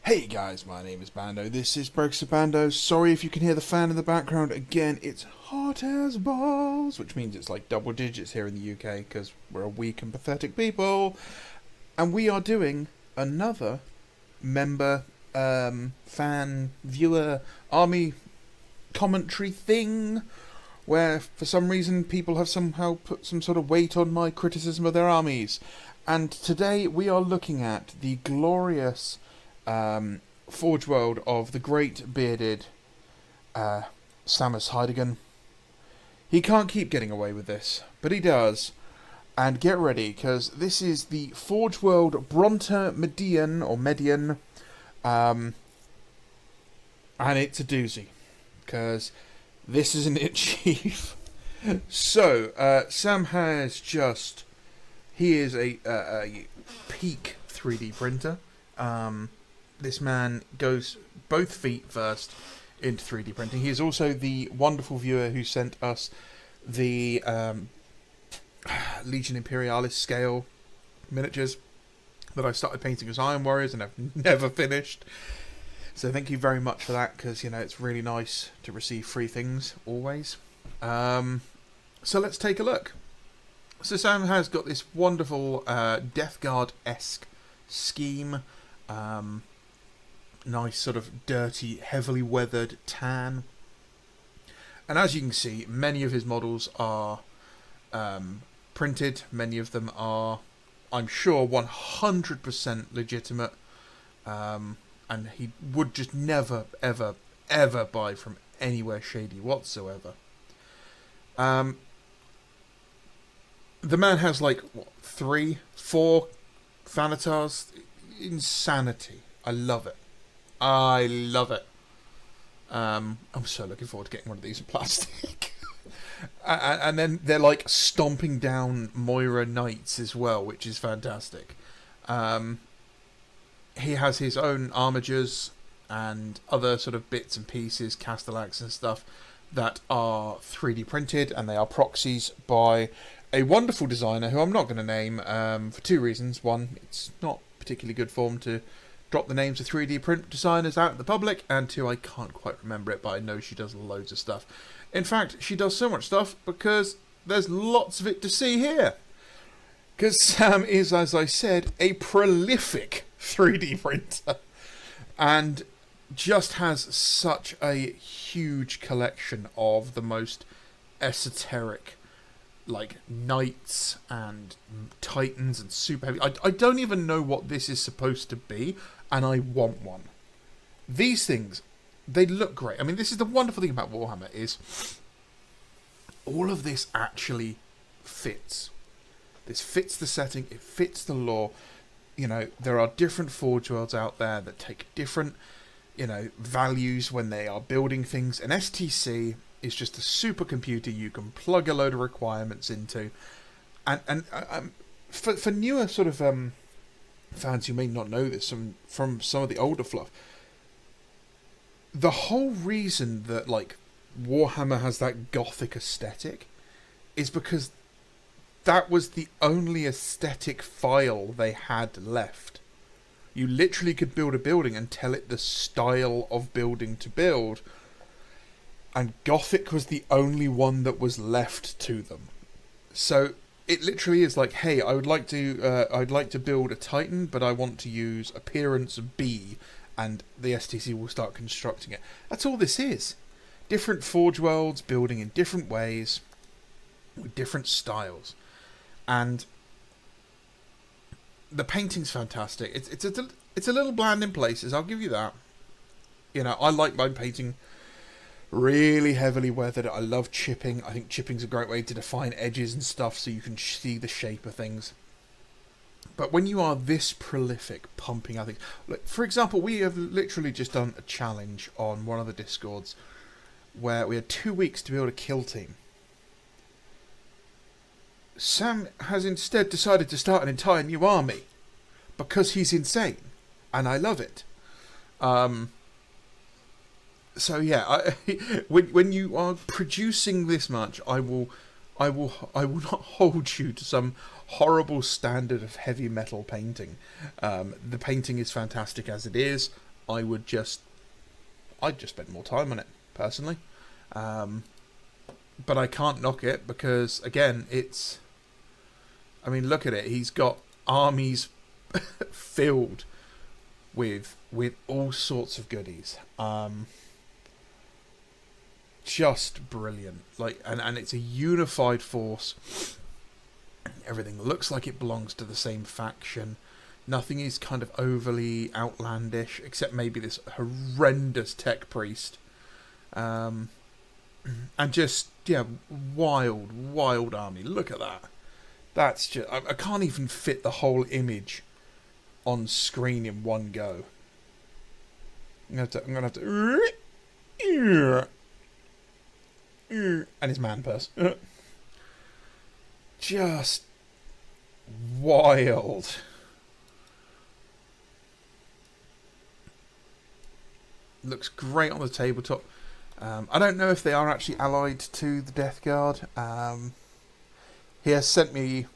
Hey guys, my name is Bando. This is Breaks of Bando. Sorry if you can hear the fan in the background. Again, it's hot as balls, which means it's like double digits here in the UK because we're a weak and pathetic people. And we are doing another member, fan, viewer, army commentary thing where for some reason people have somehow put some sort of weight on my criticism of their armies. And today we are looking at the glorious Forge World of the great bearded Samus Heidigan. He can't keep getting away with this, but he does. And get ready, because this is the Forge World Bronta Median, or Median, and it's a doozy, because this isn't it, Chief. So, Sam has just... He is a peak 3D printer. This man goes both feet first into 3D printing. He is also the wonderful viewer who sent us the Legion Imperialis scale miniatures that I started painting as Iron Warriors and have never finished. So thank you very much for that, because, you know, it's really nice to receive free things, always. So let's take a look. So Sam has got this wonderful Death Guard-esque scheme. Nice sort of dirty, heavily weathered tan. And as you can see, many of his models are printed. Many of them are, I'm sure, 100% legitimate. And he would just never, ever, ever buy from anywhere shady whatsoever. The man has like, what, 3, 4 Thanatars? Insanity. I love it. I love it. I'm so looking forward to getting one of these in plastic. And then they're like stomping down Moira Knights as well, which is fantastic. He has his own armigers and other sort of bits and pieces, Castellax and stuff, that are 3D printed, and they are proxies by a wonderful designer who I'm not going to name for 2 reasons. One, it's not particularly good form to drop the names of 3D print designers out in the public, and 2, I can't quite remember it, but I know she does loads of stuff. In fact, she does so much stuff because there's lots of it to see here. Because Sam is, as I said, a prolific 3D printer, and just has such a huge collection of the most esoteric, like, knights and titans and super heavy. I don't even know what this is supposed to be, and I want one. These things, they look great. I mean, this is the wonderful thing about Warhammer, is all of this actually fits. This fits the setting, it fits the lore. You know, there are different Forge Worlds out there that take different, you know, values when they are building things. An STC is just a supercomputer you can plug a load of requirements into, and for newer sort of fans who may not know this from some of the older fluff, the whole reason that like Warhammer has that gothic aesthetic is because that was the only aesthetic file they had left. You literally could build a building and tell it the style of building to build, and Gothic was the only one that was left to them. So it literally is like, hey, I'd like to build a Titan, but I want to use appearance B, and the STC will start constructing it. That's all this is. Different Forge Worlds, building in different ways, with different styles. And the painting's fantastic. It's a little bland in places, I'll give you that. You know, I like my painting really heavily weathered. I love chipping. I think chipping's a great way to define edges and stuff so you can see the shape of things. But when you are this prolific, pumping out things... Look, for example, we have literally just done a challenge on one of the Discords where we had 2 weeks to build a kill team. Sam has instead decided to start an entire new army because he's insane, and I love it. So yeah, when you are producing this much, I will not hold you to some horrible standard of heavy metal painting. The painting is fantastic as it is. I'd just spend more time on it personally. But I can't knock it because, again, I mean, look at it. He's got armies filled with all sorts of goodies. Just brilliant. Like, and it's a unified force. Everything looks like it belongs to the same faction. Nothing is kind of overly outlandish, except maybe this horrendous tech priest. And just, yeah, wild army. Look at that. That's just... I can't even fit the whole image on screen in one go. I'm going to have to... And his man purse. Just wild. Looks great on the tabletop. I don't know if they are actually allied to the Death Guard. He has sent me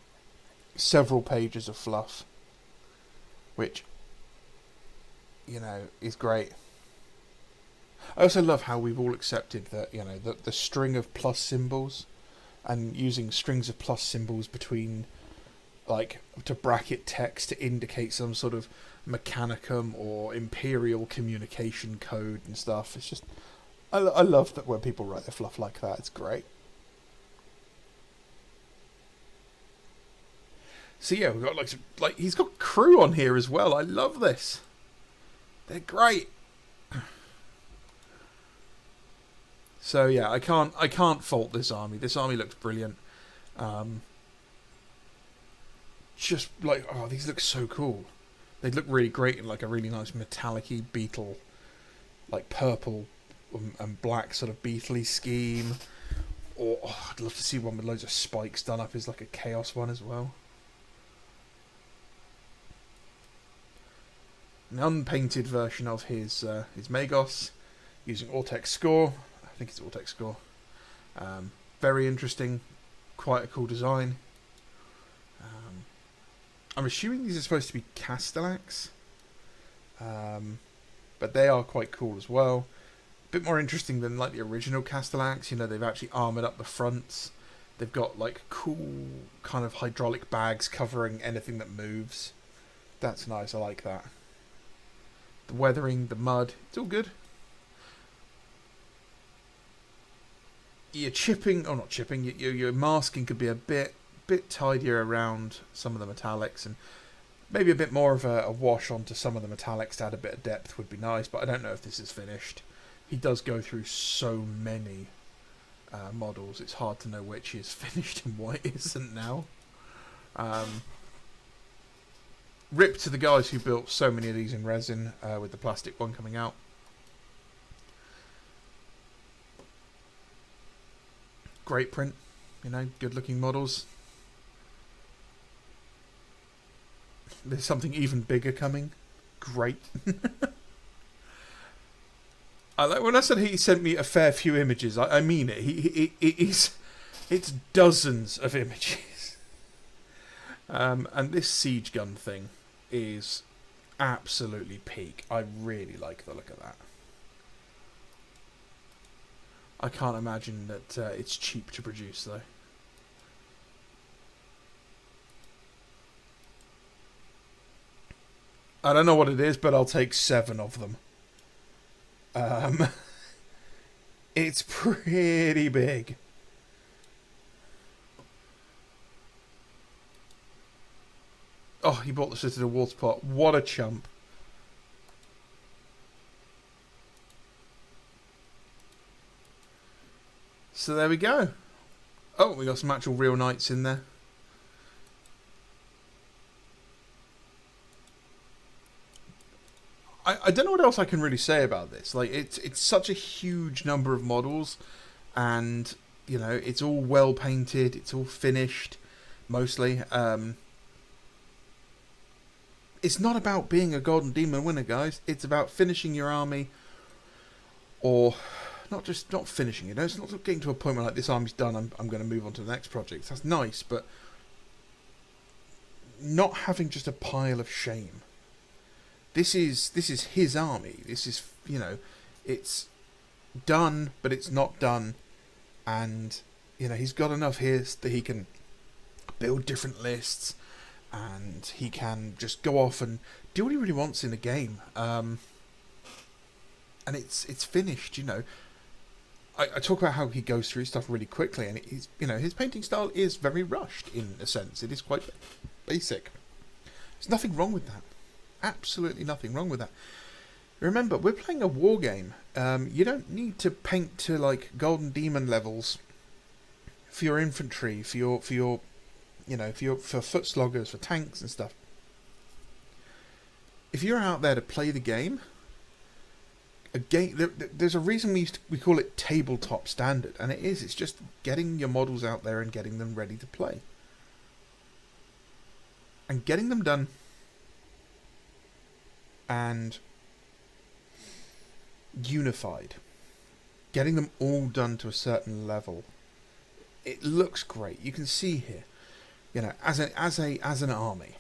several pages of fluff, which, you know, is great. I also love how we've all accepted that, you know, the string of plus symbols, and using strings of plus symbols between, like, to bracket text to indicate some sort of mechanicum or imperial communication code and stuff. It's just, I love that when people write their fluff like that. It's great. So yeah, we've got like he's got crew on here as well. I love this. They're great. So yeah, I can't fault this army. This army looks brilliant. Just like, oh, these look so cool. They look really great in like a really nice metallic-y beetle, like purple and black sort of beetle-y scheme. Or I'd love to see one with loads of spikes done up as like a chaos one as well. An unpainted version of his Magos using Ortex score. I think it's Ortex score. Very interesting, quite a cool design. I'm assuming these are supposed to be Castellax, but they are quite cool as well. A bit more interesting than like the original Castellax. You know, they've actually armoured up the fronts. They've got like cool kind of hydraulic bags covering anything that moves. That's nice. I like that. The weathering, the mud, it's all good. Your chipping, or not chipping, your masking could be a bit tidier around some of the metallics, and maybe a bit more of a wash onto some of the metallics to add a bit of depth would be nice, but I don't know if this is finished. He does go through so many models, it's hard to know which is finished and what isn't now. Rip to the guys who built so many of these in resin, with the plastic one coming out. Great print, you know, good looking models. There's something even bigger coming. Great. I like when I said he sent me a fair few images. I mean it. It's dozens of images. And this siege gun thing is absolutely peak. I really like the look of that. I can't imagine that it's cheap to produce though. I don't know what it is, but I'll take 7 of them. It's pretty big. Oh, he bought the shit at a water pot. What a chump. So there we go. Oh, we got some actual real knights in there. I don't know what else I can really say about this. Like, it's such a huge number of models, and you know, it's all well painted, it's all finished, mostly. It's not about being a Golden Demon winner, guys. It's about finishing your army, or not finishing it. It's not getting to a point where like this army's done. I'm going to move on to the next project. That's nice, but not having just a pile of shame. This is his army. This is, it's done, but it's not done, and he's got enough here that he can build different lists, and he can just go off and do what he really wants in a game. And it's finished. I talk about how he goes through stuff really quickly, and his painting style is very rushed in a sense. It is quite basic. There's nothing wrong with that. Absolutely nothing wrong with that. Remember, we're playing a war game. You don't need to paint to like Golden Demon levels for your infantry, for foot sloggers, for tanks and stuff. If you're out there to play the game, there's a reason we call it tabletop standard, and it's just getting your models out there and getting them ready to play, and getting them done, and unified, getting them all done to a certain level. It looks great. You can see here, as an army,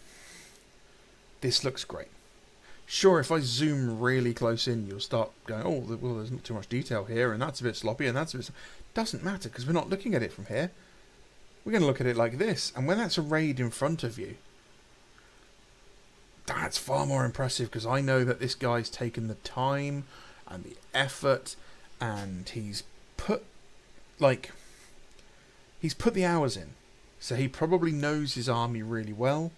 this looks great. Sure, if I zoom really close in, you'll start going, oh, well, there's not too much detail here, and that's a bit sloppy, and that's a bit... Doesn't matter, because we're not looking at it from here. We're going to look at it like this, and when that's arrayed in front of you, that's far more impressive, because I know that this guy's taken the time and the effort, and he's put the hours in. So he probably knows his army really well.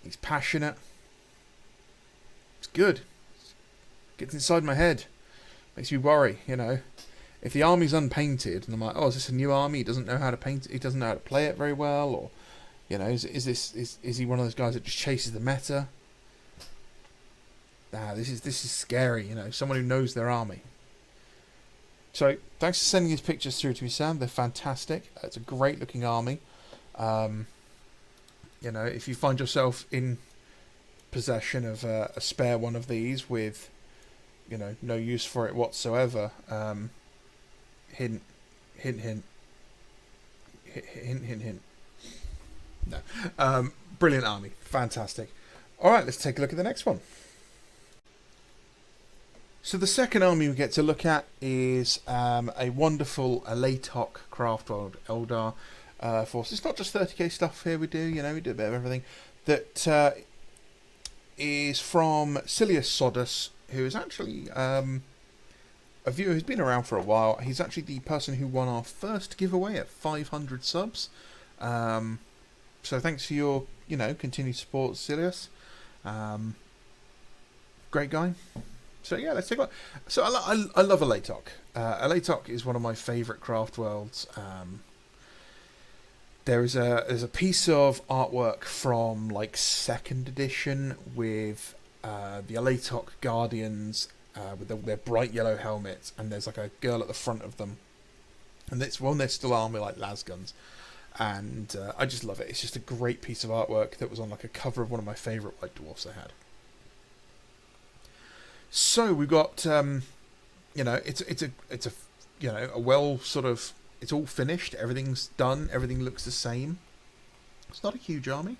He's passionate. It's good. Gets inside my head. Makes me worry, If the army's unpainted, and I'm like, oh, is this a new army? He doesn't know how to paint it. He doesn't know how to play it very well, or, is he one of those guys that just chases the meta? This is scary, Someone who knows their army. So, thanks for sending these pictures through to me, Sam. They're fantastic. It's a great looking army. If you find yourself in possession of a spare one of these with, no use for it whatsoever, hint, hint, hint, hint, hint, hint. No. Brilliant army. Fantastic. Alright, let's take a look at the next one. So the second army we get to look at is a wonderful Alatok Craftworld Eldar force. It's not just 30k stuff here we do, we do a bit of everything. That is from Silius Sodus, who is actually a viewer who's been around for a while. He's actually the person who won our first giveaway at 500 subs. So thanks for your, continued support, Silius. Great guy. So yeah, let's take a look. So I love Alatok. Alatok is one of my favourite craft worlds. There's a piece of artwork from like 2nd edition with the Alatok Guardians with their bright yellow helmets, and there's like a girl at the front of them, and they're still armed with like lasguns, and I just love it. It's just a great piece of artwork that was on like a cover of one of my favourite White Dwarfs I had. So we've got, it's a well sort of, it's all finished, everything's done, everything looks the same. It's not a huge army,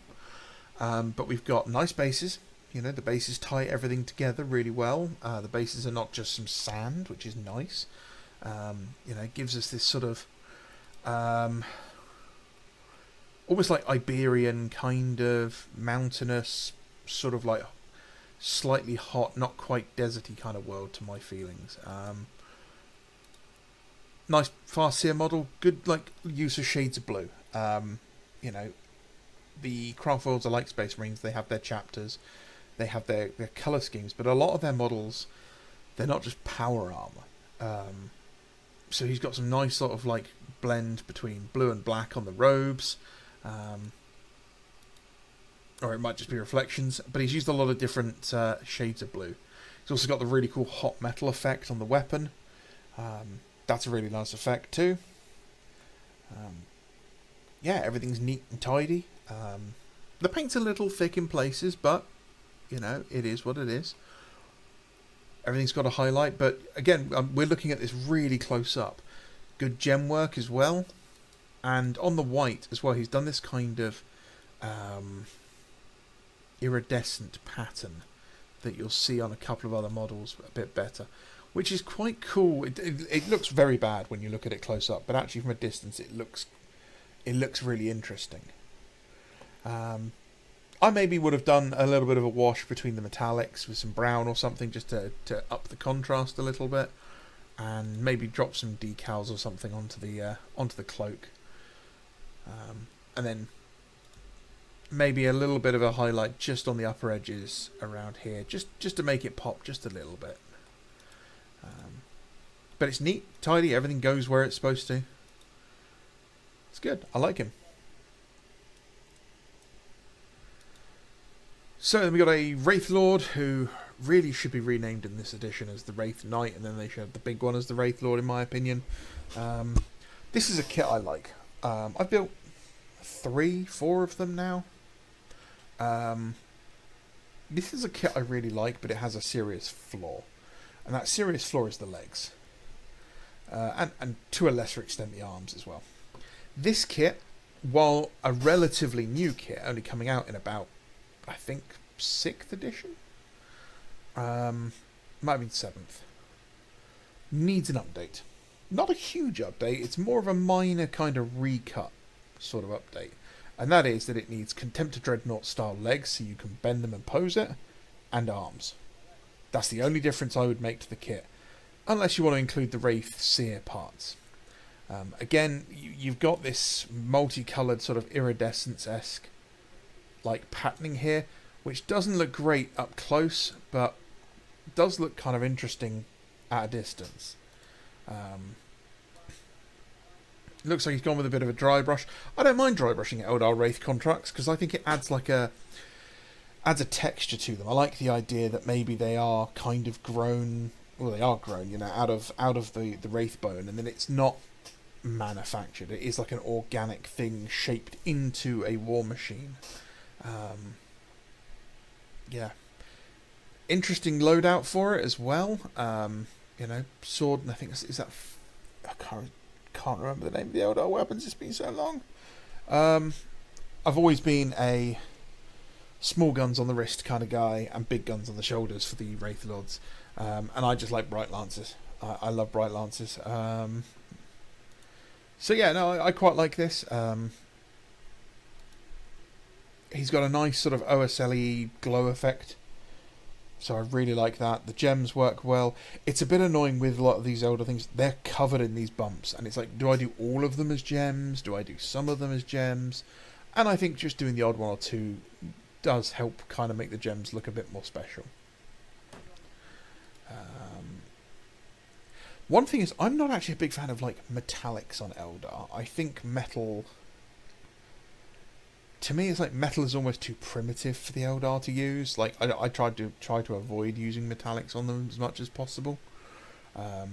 but we've got nice bases. The bases tie everything together really well. The bases are not just some sand, which is nice. It gives us this sort of, almost like Iberian kind of mountainous, sort of like slightly hot, not quite deserty kind of world to my feelings. Nice Farseer model, good like use of shades of blue. The craft worlds are like Space Marines. They have their chapters, they have their colour schemes, but a lot of their models, they're not just power armour. So he's got some nice sort of like blend between blue and black on the robes. Or it might just be reflections, but he's used a lot of different shades of blue. He's also got the really cool hot metal effect on the weapon. That's a really nice effect too. Everything's neat and tidy. The paint's a little thick in places, but it is what it is. Everything's got a highlight, but again, we're looking at this really close up. Good gem work as well, and on the white as well. He's done this kind of iridescent pattern that you'll see on a couple of other models a bit better, which is quite cool. It looks very bad when you look at it close up, but actually from a distance it looks really interesting. I maybe would have done a little bit of a wash between the metallics with some brown or something, just to up the contrast a little bit, and maybe drop some decals or something onto the cloak, and then maybe a little bit of a highlight just on the upper edges around here, just to make it pop just a little bit. But it's neat, tidy, everything goes where it's supposed to. It's good. I like him. So then we got a Wraith Lord, who really should be renamed in this edition as the Wraith Knight, and then they should have the big one as the Wraith Lord, in my opinion. This is a kit I like. I've built 3-4 of them now. This is a kit I really like, but it has a serious flaw. And that serious flaw is the legs. And to a lesser extent the arms as well. This kit, while a relatively new kit, only coming out in about, I think, 6th edition? Might have been 7th. Needs an update. Not a huge update, it's more of a minor kind of recut sort of update. And that is that it needs Contemptor Dreadnought style legs, so you can bend them and pose it, and arms. That's the only difference I would make to the kit. Unless you want to include the Wraith Seer parts. Again, you've got this multicoloured sort of iridescence-esque like patterning here, which doesn't look great up close, but does look kind of interesting at a distance. Looks like he's gone with a bit of a dry brush. I don't mind dry brushing Eldar Wraith constructs because I think it adds adds a texture to them. I like the idea that maybe they are kind of grown, well, they are grown, you know, out of the Wraith bone, and then it's not manufactured. It is like an organic thing shaped into a war machine. Yeah, interesting loadout for it as well. You know, sword, and I think is that, I can't remember the name of the Eldar weapons. It's been so long. I've always been a small guns on the wrist kind of guy and big guns on the shoulders for the Wraith Lords, and I just like bright lances. I love bright lances. So yeah, no, I quite like this. He's got a nice sort of OSLE glow effect, so I really like that. The gems work well. It's a bit annoying with a lot of these older things. They're covered in these bumps, and it's like, do I do all of them as gems? Do I do some of them as gems? And I think just doing the odd one or two does help kind of make the gems look a bit more special. One thing is, I'm not actually a big fan of like metallics on Eldar. I think metal, to me, it's like metal is almost too primitive for the Eldar to use. Like I try to avoid using metallics on them as much as possible. I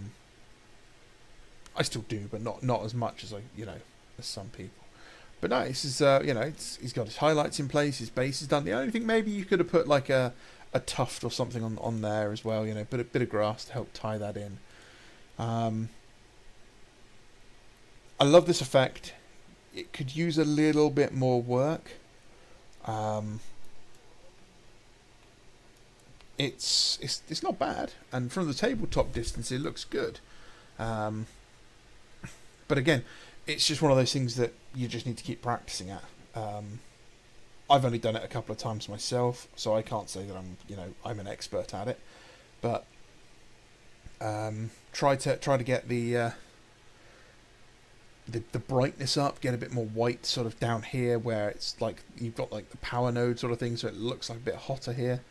still do, but not as much as as some people. But no, this is he's got his highlights in place, his base is done. The only thing, maybe you could have put like a tuft or something on there as well. Put a bit of grass to help tie that in. I love this effect. It could use a little bit more work. It's not bad, and from the tabletop distance it looks good. But again, it's just one of those things that you just need to keep practicing at. I've only done it a couple of times myself, so I can't say that I'm an expert at it. But try to get the brightness up, get a bit more white sort of down here where it's like you've got like the power node sort of thing, so it looks like a bit hotter here.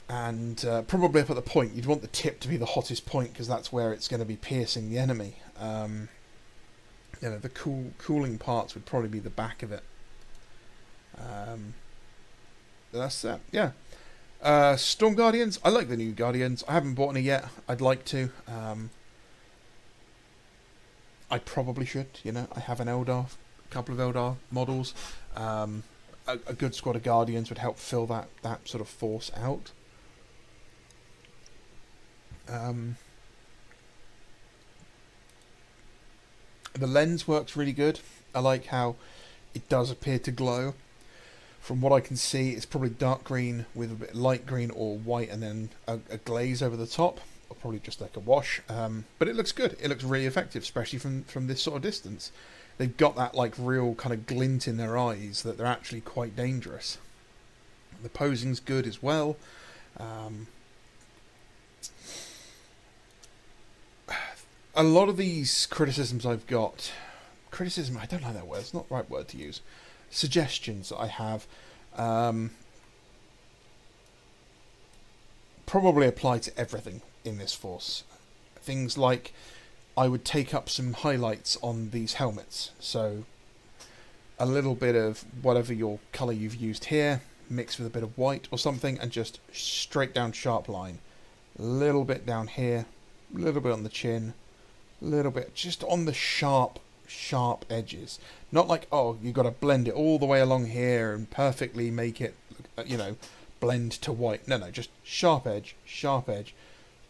And probably up at the point, you'd want the tip to be the hottest point because that's where it's going to be piercing the enemy. The cooling parts would probably be the back of it. That's that. Yeah. Storm Guardians. I like the new Guardians. I haven't bought any yet. I'd like to. I probably should. I have a couple of Eldar models. A good squad of Guardians would help fill that sort of force out. The lens works really good. I like how it does appear to glow. From what I can see, it's probably dark green with a bit of light green or white, and then a glaze over the top, or probably just like a wash. But it looks good. It looks really effective, especially from this sort of distance. They've got that like real kind of glint in their eyes that they're actually quite dangerous. The posing's good as well. A lot of these criticisms I've got, criticism, I don't like that word, it's not the right word to use. Suggestions I have probably apply to everything in this force. Things like I would take up some highlights on these helmets. So a little bit of whatever your colour you've used here, mixed with a bit of white or something, and just straight down sharp line. A little bit down here, a little bit on the chin, a little bit just on the sharp edges. Not like, oh, you've got to blend it all the way along here and perfectly make it, blend to white. No, just sharp edge,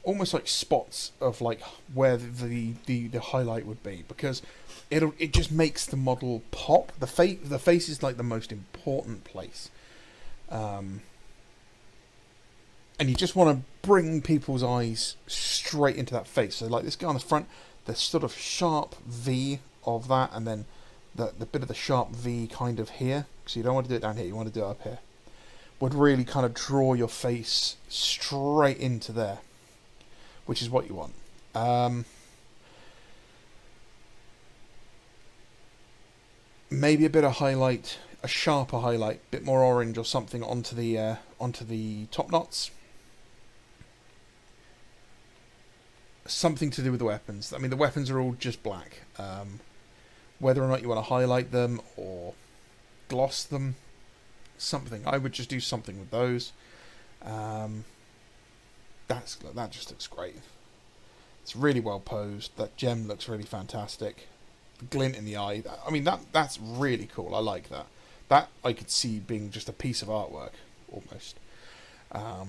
almost like spots of like where the highlight would be, because it just makes the model pop. The face is like the most important place, and you just want to bring people's eyes straight into that face. So like this guy on the front, the sort of sharp V of that, and then the bit of the sharp V kind of here, because you don't want to do it down here, you want to do it up here, would really kind of draw your face straight into there, which is what you want. Maybe a bit of highlight, a sharper highlight, a bit more orange or something onto the top knots. Something to do with the weapons. I mean, the weapons are all just black. Whether or not you want to highlight them or gloss them, something. I would just do something with those. That just looks great. It's really well posed. That gem looks really fantastic. The glint in the eye. I mean, that's really cool. I like that. That I could see being just a piece of artwork, almost. No,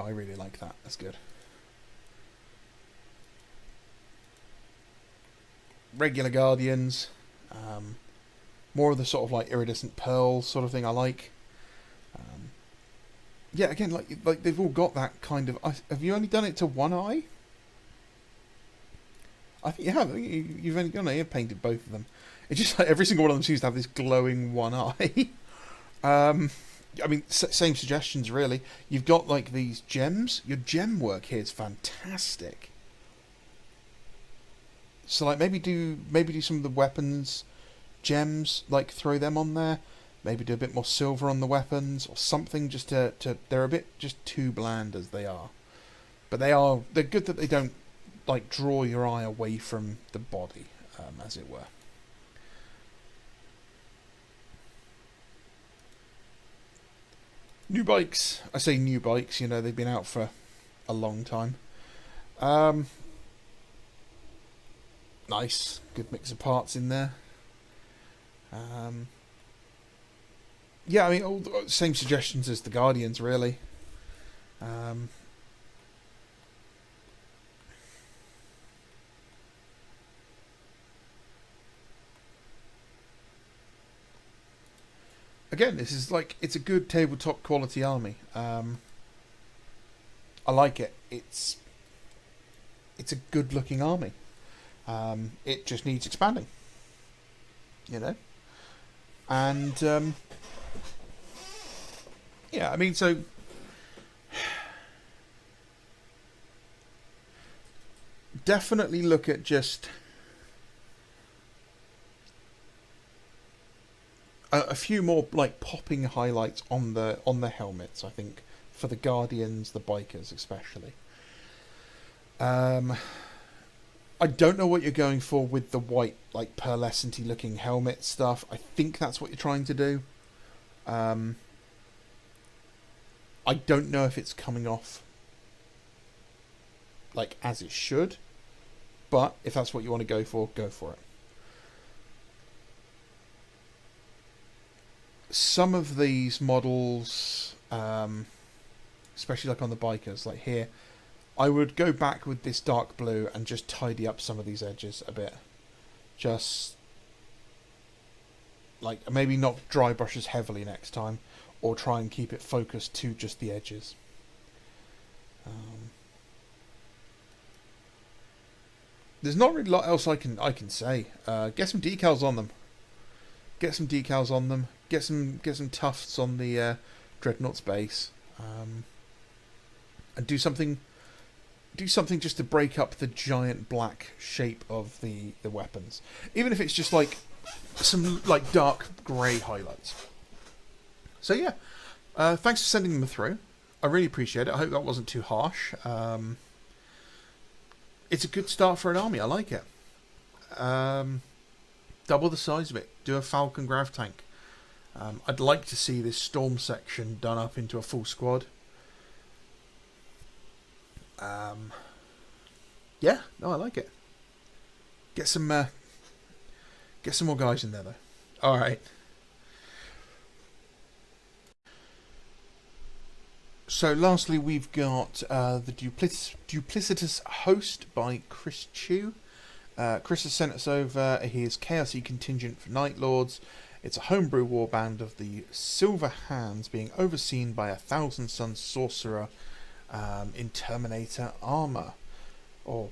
I really like that. That's good. Regular Guardians. More of the sort of like iridescent pearl sort of thing I like. Yeah, again, like they've all got that kind of. Have you only done it to one eye? I think you have. You've only done it. You've painted both of them. It's just like every single one of them seems to have this glowing one eye. I mean, same suggestions really. You've got like these gems. Your gem work here is fantastic. So like maybe do some of the weapons gems, like throw them on there. Maybe do a bit more silver on the weapons or something, just to they're a bit just too bland as they are. But they're good that they don't like draw your eye away from the body, as it were. New bikes. I say new bikes, they've been out for a long time. Nice. Good mix of parts in there. Yeah, I mean, all the same suggestions as the Guardians, really. Again, this is like, it's a good tabletop quality army. I like it. It's a good looking army. It just needs expanding. And yeah, I mean, so definitely look at just a few more like popping highlights on the helmets. I think for the Guardians, the bikers especially. I don't know what you're going for with the white, like pearlescent-y looking helmet stuff. I think that's what you're trying to do. I don't know if it's coming off like as it should, but if that's what you want to go for it. Some of these models, especially like on the bikers, like here, I would go back with this dark blue and just tidy up some of these edges a bit. Just Like, maybe not dry brush as heavily next time, or try and keep it focused to just the edges. There's not really a lot else I can say. Get some decals on them. Get some decals on them. Get some tufts on the Dreadnought's base, and do something just to break up the giant black shape of the weapons. Even if it's just like some like dark grey highlights. So yeah, thanks for sending them through. I really appreciate it. I hope that wasn't too harsh. It's a good start for an army. I like it. Double the size of it. Do a Falcon Grav tank. I'd like to see this Storm section done up into a full squad. Yeah, no, I like it. Get some more guys in there though. All right. So lastly, we've got the Duplicitous Host by Chris Chu. Chris has sent us over his KRC contingent for Night Lords. It's a homebrew warband of the Silver Hands being overseen by a Thousand Sun Sorcerer in Terminator armor. Or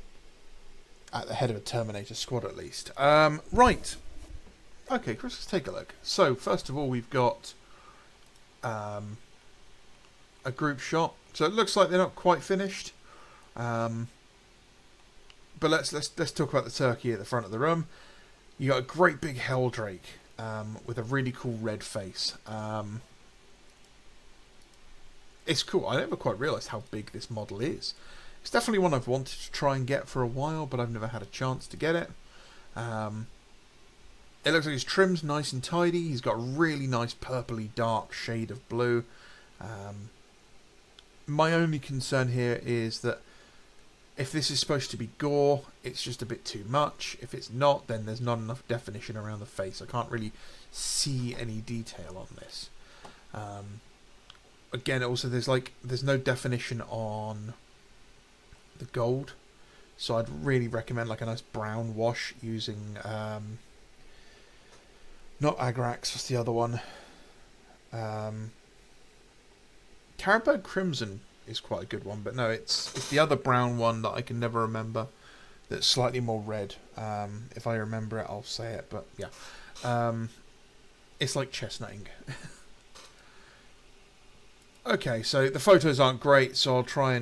at the head of a Terminator squad at least. Right. Okay, Chris, let's take a look. So, first of all, we've got a group shot. So it looks like they're not quite finished. But let's talk about the turkey at the front of the room. You got a great big Helldrake with a really cool red face. It's cool. I never quite realised how big this model is. It's definitely one I've wanted to try and get for a while, but I've never had a chance to get it. It looks like his trim's nice and tidy. He's got a really nice purpley dark shade of blue. My only concern here is that if this is supposed to be gore, it's just a bit too much. If it's not, then there's not enough definition around the face. I can't really see any detail on this. Again, also there's no definition on the gold, so I'd really recommend like a nice brown wash using not Agrax. What's the other one? Caribou Crimson is quite a good one, but no, it's the other brown one that I can never remember. That's slightly more red. If I remember it, I'll say it. But yeah, it's like chestnutting. Okay, so the photos aren't great, so I'll try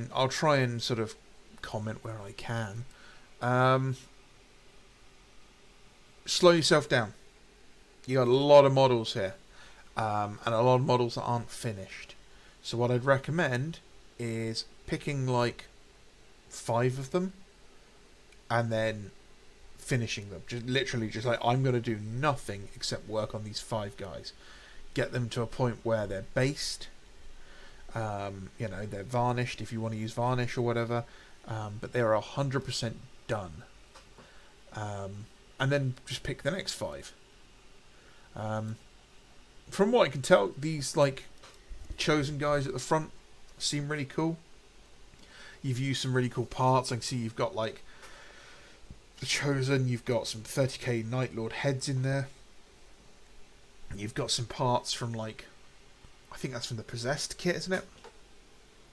and sort of comment where I can. Slow yourself down. You got a lot of models here, and a lot of models that aren't finished. So what I'd recommend is picking like 5 of them, and then finishing them. Just literally, just like I'm going to do nothing except work on these 5 guys. Get them to a point where they're based. You know, they're varnished if you want to use varnish or whatever, but they're 100% done. And then just pick the next 5. From what I can tell, these like chosen guys at the front seem really cool. You've used some really cool parts. I can see you've got like the chosen. You've got some 30k Night Lord heads in there. You've got some parts from like, I think that's from the Possessed kit, isn't it?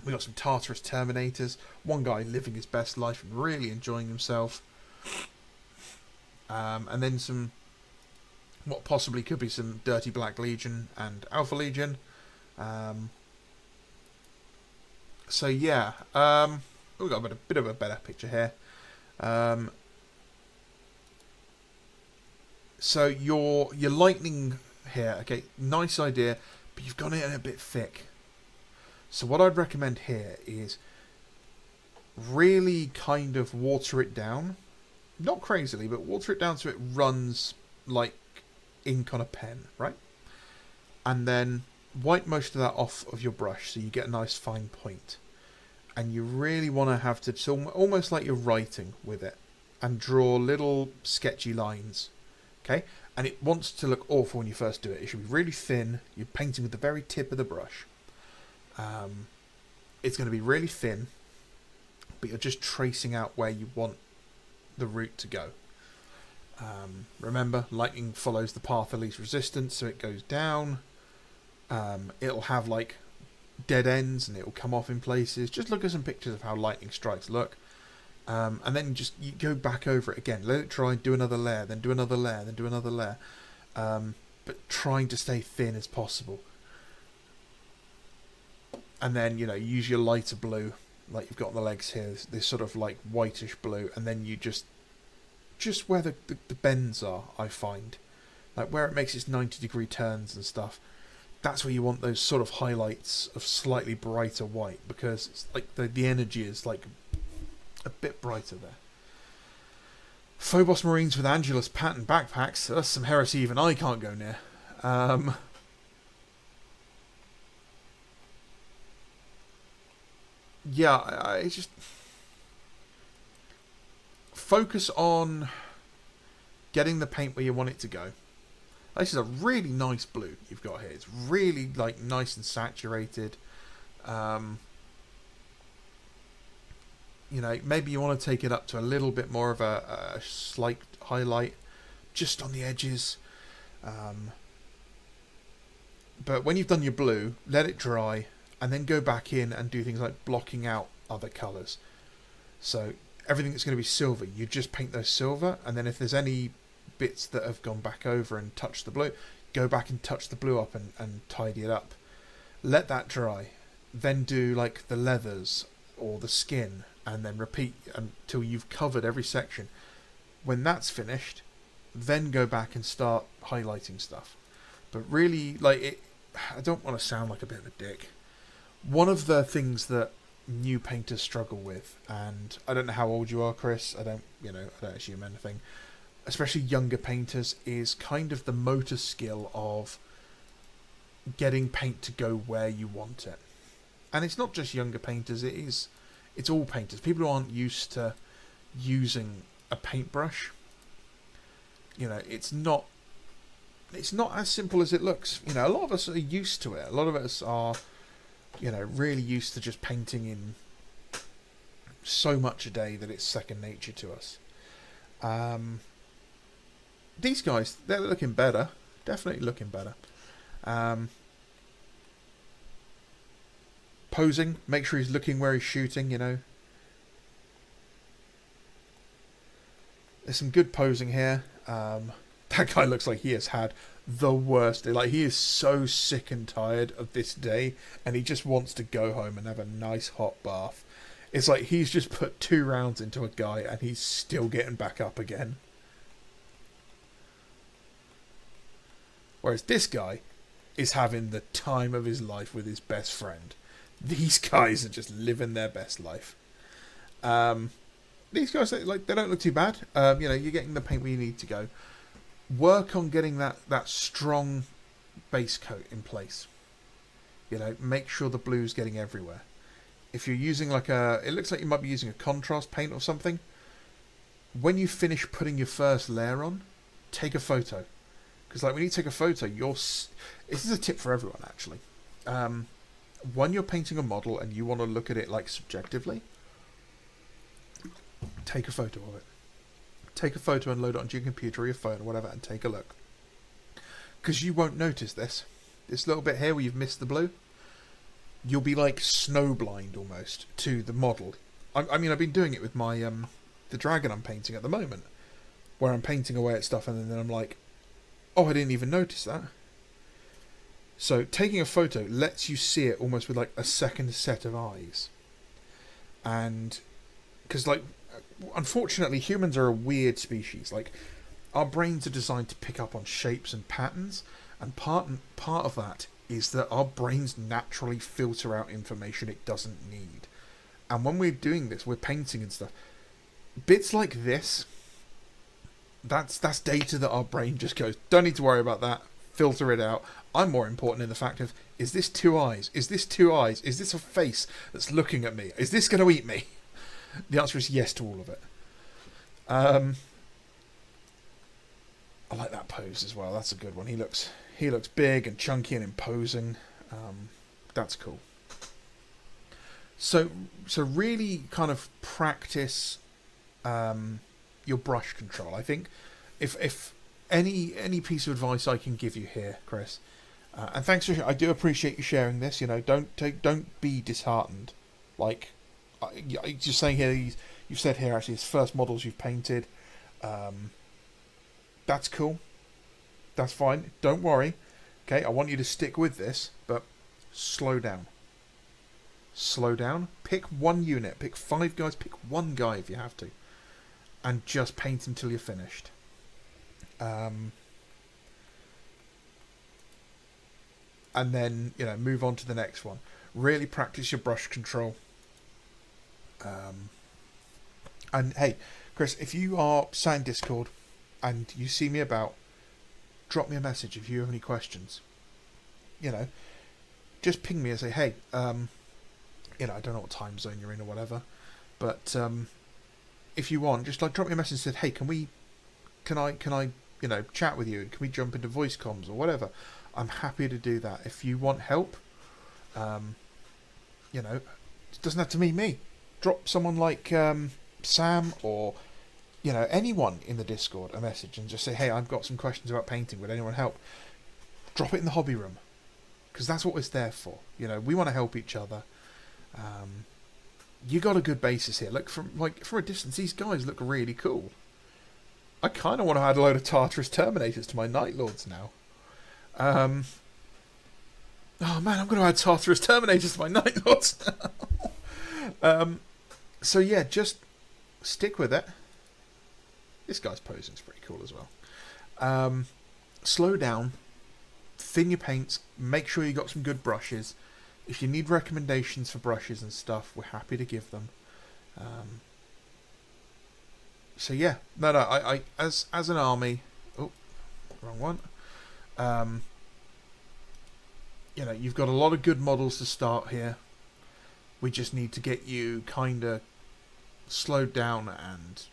We got some Tartarus Terminators. One guy living his best life and really enjoying himself. And then some, what possibly could be some Dirty Black Legion and Alpha Legion. So yeah, we've got a bit of a better picture here. So your lightning here, okay, nice idea, but you've got it in a bit thick. So what I'd recommend here is really kind of water it down. Not crazily, but water it down so it runs like ink on a pen, right? And then wipe most of that off of your brush so you get a nice fine point. And you really want to have to, so almost like you're writing with it, and draw little sketchy lines. Okay? And it wants to look awful when you first do it. It should be really thin. You're painting with the very tip of the brush. It's going to be really thin, but you're just tracing out where you want the route to go. Remember, lightning follows the path of least resistance, so it goes down. It'll have like dead ends and it will come off in places. Just look at some pictures of how lightning strikes look. And then just you go back over it again. Let it dry, do another layer, then do another layer, then do another layer. But trying to stay thin as possible. And then, you know, use your lighter blue, like you've got on the legs here, this sort of like whitish blue, and then you just where the bends are, I find. Like where it makes its 90-degree turns and stuff. That's where you want those sort of highlights of slightly brighter white, because it's like the energy is like a bit brighter there. Phobos Marines with Angelus pattern backpacks. That's some heresy even I can't go near. Yeah, I just focus on getting the paint where you want it to go. This is a really nice blue you've got here. It's really like nice and saturated. You know, maybe you want to take it up to a little bit more of a slight highlight just on the edges. But when you've done your blue, let it dry and then go back in and do things like blocking out other colours. So everything that's going to be silver, you just paint those silver, and then if there's any bits that have gone back over and touched the blue, go back and touch the blue up and tidy it up. Let that dry. Then do like the leathers or the skin, and then repeat until you've covered every section. When that's finished, then go back and start highlighting stuff. But really, like it, I don't want to sound like a bit of a dick. One of the things that new painters struggle with, and I don't know how old you are, Chris, I don't assume anything, especially younger painters, is kind of the motor skill of getting paint to go where you want it. And it's not just younger painters, it's all painters. People who aren't used to using a paintbrush, you know, it's not as simple as it looks. You know, a lot of us are used to it. A lot of us are, you know, really used to just painting in so much a day that it's second nature to us. These guys, they're looking better. Definitely looking better. Posing, make sure he's looking where he's shooting, you know. There's some good posing here. That guy looks like he has had the worst day. Like, he is so sick and tired of this day, and he just wants to go home and have a nice hot bath. It's like he's just put 2 rounds into a guy, and he's still getting back up again. Whereas this guy is having the time of his life with his best friend. These guys are just living their best life. These guys, like, they don't look too bad. You know, you're getting the paint where you need to go. Work on getting that strong base coat in place. You know, make sure the blue's getting everywhere. If you're using like it looks like you might be using a contrast paint or something. When you finish putting your first layer on, take a photo. Because like when you take a photo, this is a tip for everyone actually. When you're painting a model and you want to look at it like subjectively, take a photo of it. Take a photo and load it onto your computer or your phone or whatever and take a look. Because you won't notice this. This little bit here where you've missed the blue, you'll be like snowblind almost to the model. I mean, I've been doing it with my the dragon I'm painting at the moment, where I'm painting away at stuff and then I'm like, oh, I didn't even notice that. So taking a photo lets you see it almost with like a second set of eyes. And because like, unfortunately, humans are a weird species. Like, our brains are designed to pick up on shapes and patterns, and part of that is that our brains naturally filter out information it doesn't need. And when we're doing this, we're painting and stuff, bits like this, that's data that our brain just goes, don't need to worry about that, filter it out. I'm more important in the fact of, is this 2 eyes? Is this 2 eyes? Is this a face that's looking at me? Is this going to eat me? The answer is yes to all of it. I like that pose as well. That's a good one. He looks big and chunky and imposing. That's cool. So really kind of practice your brush control. I think if any piece of advice I can give you here, Chris, and thanks for, I do appreciate you sharing this. You know, don't be disheartened. Like, just saying here, you've said here actually it's first models you've painted. That's cool. That's fine. Don't worry. Okay, I want you to stick with this, but slow down. Slow down. Pick one unit. Pick 5 guys. Pick one guy if you have to, and just paint until you're finished. And then, you know, move on to the next one. Really practice your brush control. And hey, Chris, if you are sat in Discord and you see me about, drop me a message if you have any questions. You know, just ping me and say, hey, you know, I don't know what time zone you're in or whatever, but if you want, just like drop me a message and say, hey, can I, you know, chat with you? Can we jump into voice comms or whatever? I'm happy to do that. If you want help, you know, it doesn't have to be me. Drop someone like Sam or, you know, anyone in the Discord a message and just say, hey, I've got some questions about painting. Would anyone help? Drop it in the hobby room, because that's what it's there for. You know, we want to help each other. You got a good basis here. Look, from a distance, these guys look really cool. I kind of want to add a load of Tartarus Terminators to my Night Lords now. Oh man, I'm going to add Tartarus Terminators to my Night Lords now. So yeah, just stick with it. This guy's posing's pretty cool as well. Slow down, thin your paints, make sure you got some good brushes. If you need recommendations for brushes and stuff, we're happy to give them. So yeah, no, I as an army, oh, wrong one. You know, you've got a lot of good models to start here. We just need to get you kind of slowed down and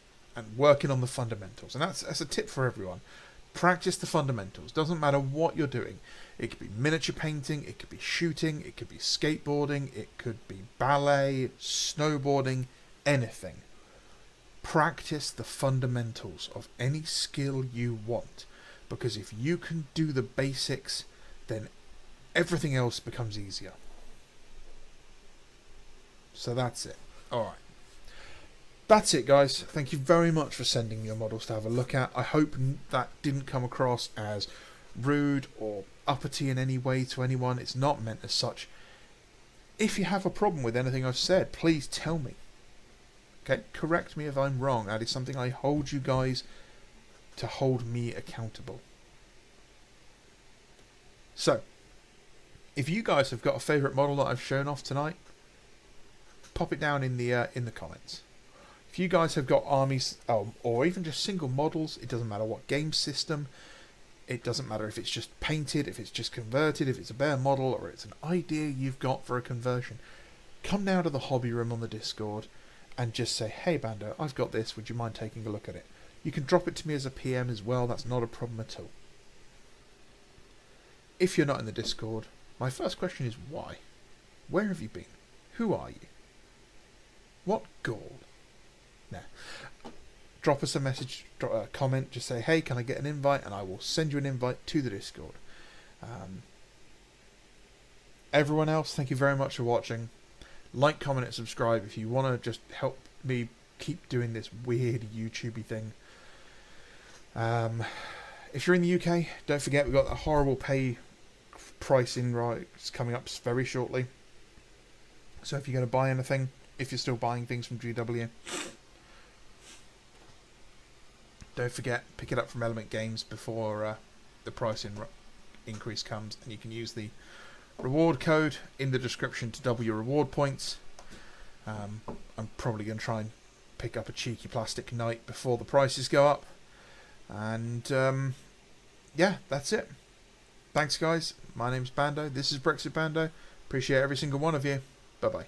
working on the fundamentals. And that's a tip for everyone. Practice the fundamentals. Doesn't matter what you're doing. It could be miniature painting, it could be shooting, it could be skateboarding, it could be ballet, snowboarding, anything. Practice the fundamentals of any skill you want, because if you can do the basics, then everything else becomes easier. So that's it. Alright. That's it, guys. Thank you very much for sending me your models to have a look at. I hope that didn't come across as rude or uppity in any way to anyone. It's not meant as such. If you have a problem with anything I've said, please tell me. Okay, correct me if I'm wrong. That is something I hold you guys to hold me accountable. So, if you guys have got a favourite model that I've shown off tonight, pop it down in the comments. If you guys have got armies, or even just single models, it doesn't matter what game system, it doesn't matter if it's just painted, if it's just converted, if it's a bare model, or it's an idea you've got for a conversion, come down to the hobby room on the Discord and just say, hey Bando, I've got this, would you mind taking a look at it? You can drop it to me as a PM as well, that's not a problem at all. If you're not in the Discord, my first question is why? Where have you been? Who are you? What goal? Nah. Drop us a message, drop a comment, just say, hey, can I get an invite? And I will send you an invite to the Discord. Everyone else, thank you very much for watching. Like, comment, and subscribe if you want to just help me keep doing this weird YouTubey thing. If you're in the UK, don't forget we've got a horrible pay pricing right. It's coming up very shortly. So if you're going to buy anything, if you're still buying things from GW, don't forget, pick it up from Element Games before the pricing increase comes, and you can use the reward code in the description to double your reward points. I'm probably going to try and pick up a cheeky plastic knight before the prices go up. And yeah, that's it. Thanks guys, my name's Bando, this is Brexit Bando. Appreciate every single one of you. Bye bye.